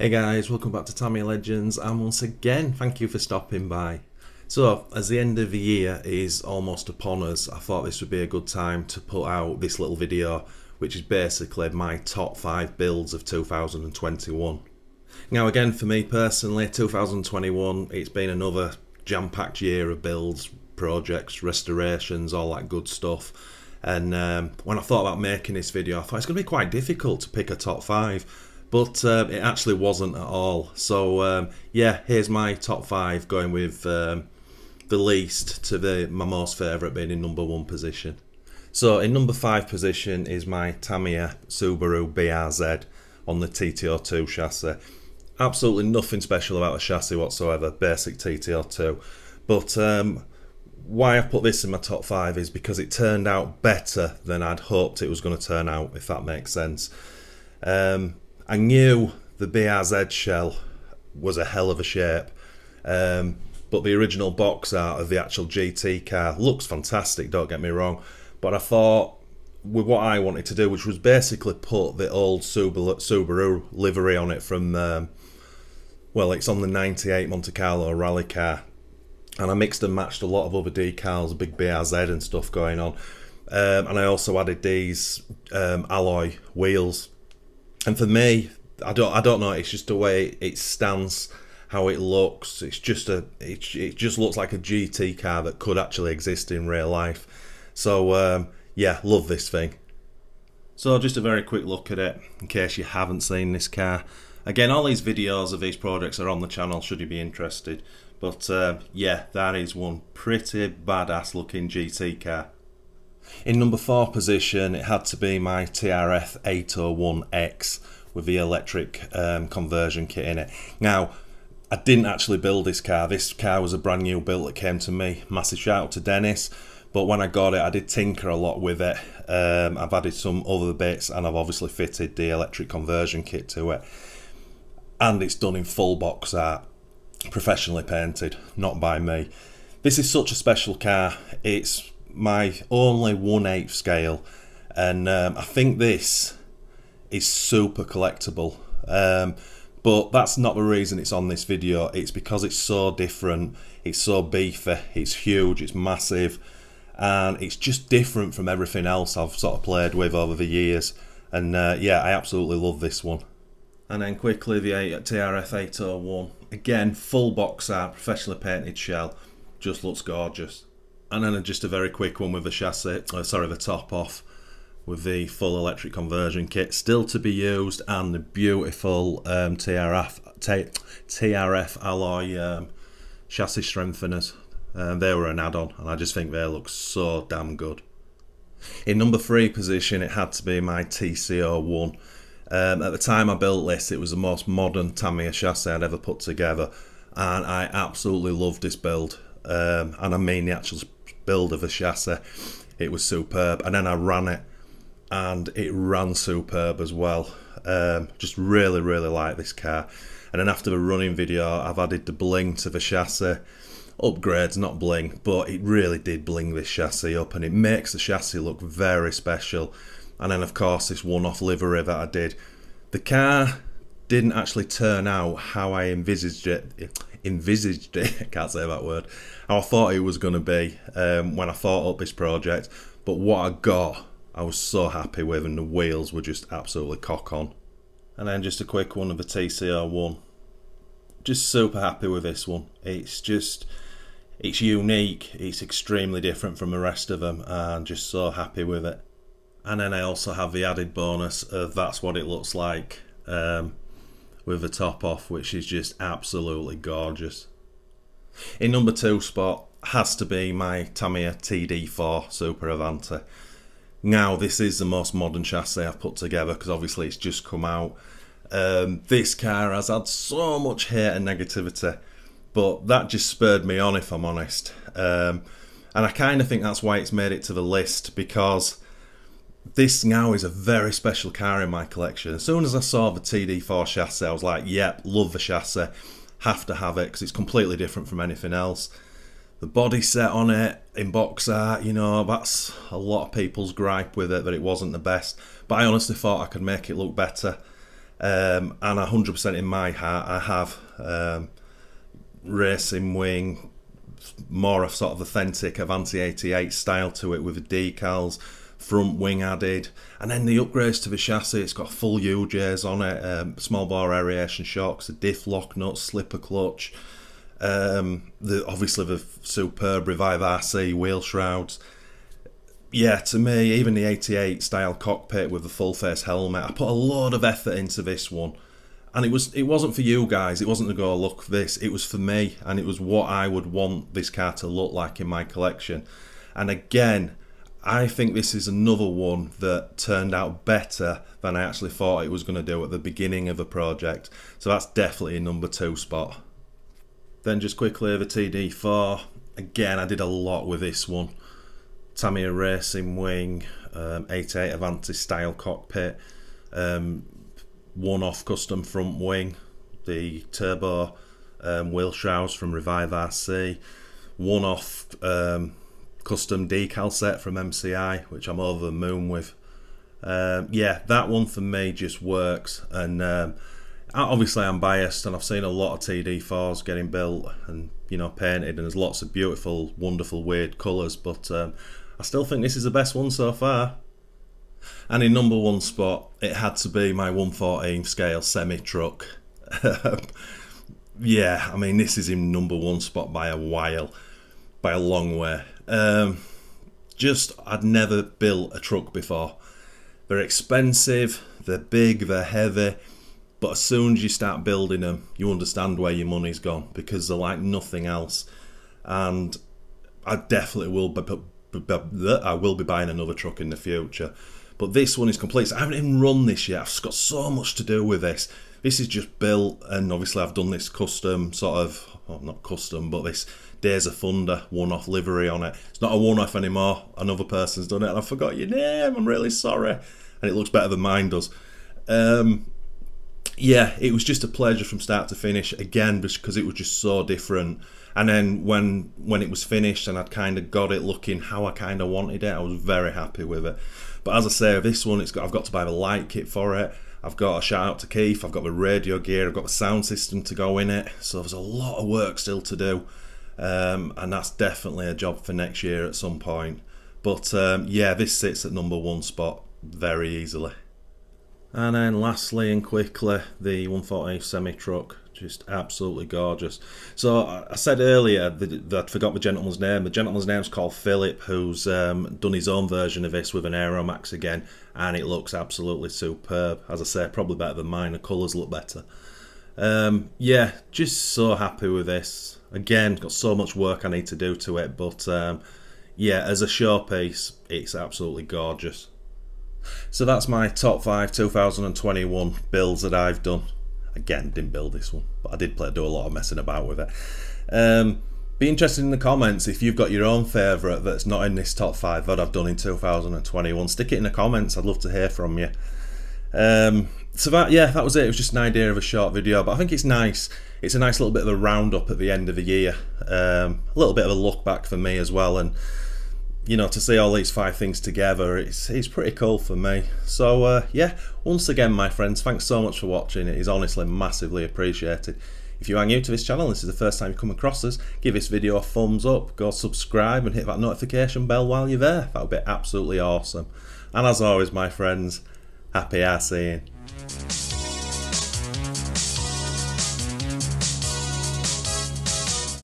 Hey guys, welcome back to Tamiya Legends, and once again, thank you for stopping by. So, as the end of the year is almost upon us, I thought this would be a good time to put out this little video, which is basically my top 5 builds of 2021. Now again, for me personally, 2021, it's been another jam-packed year of builds, projects, restorations, all that good stuff. And when I thought about making this video, I thought it's going to be quite difficult to pick a top 5. But it actually wasn't at all. So yeah, here's my top 5, going with the least to my most favourite being in number 1 position. So in number 5 position is my Tamiya Subaru BRZ on the TTO2 chassis. Absolutely nothing special about the chassis whatsoever, basic TTO2. But why I put this in my top 5 is because it turned out better than I'd hoped it was going to turn out, if that makes sense. I knew the BRZ shell was a hell of a shape, but the original box art of the actual GT car looks fantastic, don't get me wrong, but I thought with what I wanted to do, which was basically put the old Subaru livery on it from, well, it's on the 98 Monte Carlo rally car, and I mixed and matched a lot of other decals, big BRZ and stuff going on, and I also added these alloy wheels. And for me, I don't know. It's just the way it stands, how it looks. It just looks like a GT car that could actually exist in real life. So yeah, love this thing. So just a very quick look at it, in case you haven't seen this car. Again, all these videos of these projects are on the channel, should you be interested. But yeah, that is one pretty badass looking GT car. In number 4 position, it had to be my TRF 801X with the electric conversion kit in it. Now, I didn't actually build this car. This car was a brand new build that came to me. Massive shout out to Dennis. But when I got it, I did tinker a lot with it. I've added some other bits, and I've obviously fitted the electric conversion kit to it. And it's done in full box art, professionally painted, not by me. This is such a special car. It's my only 1/8 scale, and I think this is super collectible, but that's not the reason it's on this video. It's because it's so different, it's so beefy, it's huge, it's massive, and it's just different from everything else I've sort of played with over the years. And yeah, I absolutely love this one. And then quickly, the TRF 801, again full box art, professionally painted shell, just looks gorgeous. And then just a very quick one with the chassis, the top off, with the full electric conversion kit still to be used, and the beautiful TRF alloy chassis strengtheners. They were an add-on, and I just think they look so damn good. In number 3 position, it had to be my TCO1. At the time I built this, it was the most modern Tamiya chassis I'd ever put together, and I absolutely loved this build. And I mean the actual build of the chassis, it was superb. And then I ran it, and it ran superb as well. Just really like this car. And then after the running video, I've added the bling to the chassis. Upgrades, not bling, but it really did bling this chassis up, and it makes the chassis look very special. And then of course this one-off livery that I did. The car didn't actually turn out how I envisaged it, I can't say that word, how I thought it was going to be when I thought up this project, but what I got I was so happy with, and the wheels were just absolutely cock on. And then just a quick one of the TCO1, just super happy with this one. It's unique, it's extremely different from the rest of them, and just so happy with it. And then I also have the added bonus of that's what it looks like with the top off, which is just absolutely gorgeous. In number 2 spot has to be my Tamiya TD4 Super Avante. Now this is the most modern chassis I've put together, because obviously it's just come out. This car has had so much hate and negativity, but that just spurred me on, if I'm honest. And I kind of think that's why it's made it to the list, because this now is a very special car in my collection. As soon as I saw the TD4 chassis, I was like, yep, love the chassis, have to have it, because it's completely different from anything else. The body set on it in box art, you know, that's a lot of people's gripe with it, that it wasn't the best, but I honestly thought I could make it look better. and 100% in my heart I have racing wing, more of sort of authentic Avante 88 style to it with the decals, front wing added, and then the upgrades to the chassis. It's got full UJs on it, small bore aeration shocks, a diff lock nut, slipper clutch, obviously the superb Revive RC wheel shrouds. Yeah, to me, even the 88 style cockpit with the full face helmet, I put a lot of effort into this one. And it wasn't for you guys, it wasn't to go look this, it was for me, and it was what I would want this car to look like in my collection. And again, I think this is another one that turned out better than I actually thought it was going to do at the beginning of the project. So that's definitely a number 2 spot. Then just quickly over TD4, again I did a lot with this one. Tamiya racing wing, 88 Avante style cockpit, one-off custom front wing, the turbo wheel shrouds from Revive RC, one-off custom decal set from MCI, which I'm over the moon with. Yeah, that one for me just works, and obviously I'm biased, and I've seen a lot of TD4s getting built and painted, and there's lots of beautiful, wonderful, weird colours, but I still think this is the best one so far. And in number 1 spot, it had to be my 1/14 scale semi-truck. Yeah, I mean, this is in number 1 spot by a while, by a long way. I'd never built a truck before. They're expensive, they're big, they're heavy, but as soon as you start building them, you understand where your money's gone, because they're like nothing else. And I definitely will be buying another truck in the future. But this one is complete. So I haven't even run this yet. I've got so much to do with this. This is just built, and obviously I've done this custom sort of, well, not custom, but this Days of Thunder one-off livery on it. It's not a one-off anymore. Another person's done it, and I forgot your name. I'm really sorry. And it looks better than mine does. Yeah, it was just a pleasure from start to finish. Again, because it was just so different. And then when it was finished and I'd kind of got it looking how I kind of wanted it, I was very happy with it. But as I say, this one, I've got to buy the light kit for it. I've got a shout out to Keith. I've got the radio gear. I've got the sound system to go in it. So there's a lot of work still to do. And that's definitely a job for next year at some point. But yeah, this sits at number 1 spot very easily. And then lastly and quickly, the 1/14 semi-truck. Just absolutely gorgeous. So I said earlier that I'd forgot the gentleman's name. The gentleman's name's called Philip, who's done his own version of this with an Aeromax again, and it looks absolutely superb. As I say, probably better than mine. The colours look better. Yeah, just so happy with this. Again, got so much work I need to do to it, but yeah, as a showpiece, it's absolutely gorgeous. So that's my top 5 2021 builds that I've done. Again, didn't build this one, but I did do a lot of messing about with it. Be interested in the comments if you've got your own favourite that's not in this top 5 that I've done in 2021. Stick it in the comments, I'd love to hear from you. So that was it. It was just an idea of a short video, but I think it's nice. It's a nice little bit of a roundup at the end of the year. A little bit of a look back for me as well, and to see all these 5 things together, it's pretty cool for me. So yeah, once again, my friends, thanks so much for watching. It is honestly massively appreciated. If you are new to this channel, this is the first time you come across us, give this video a thumbs up, go subscribe and hit that notification bell while you're there. That would be absolutely awesome. And as always, my friends, happy RCing.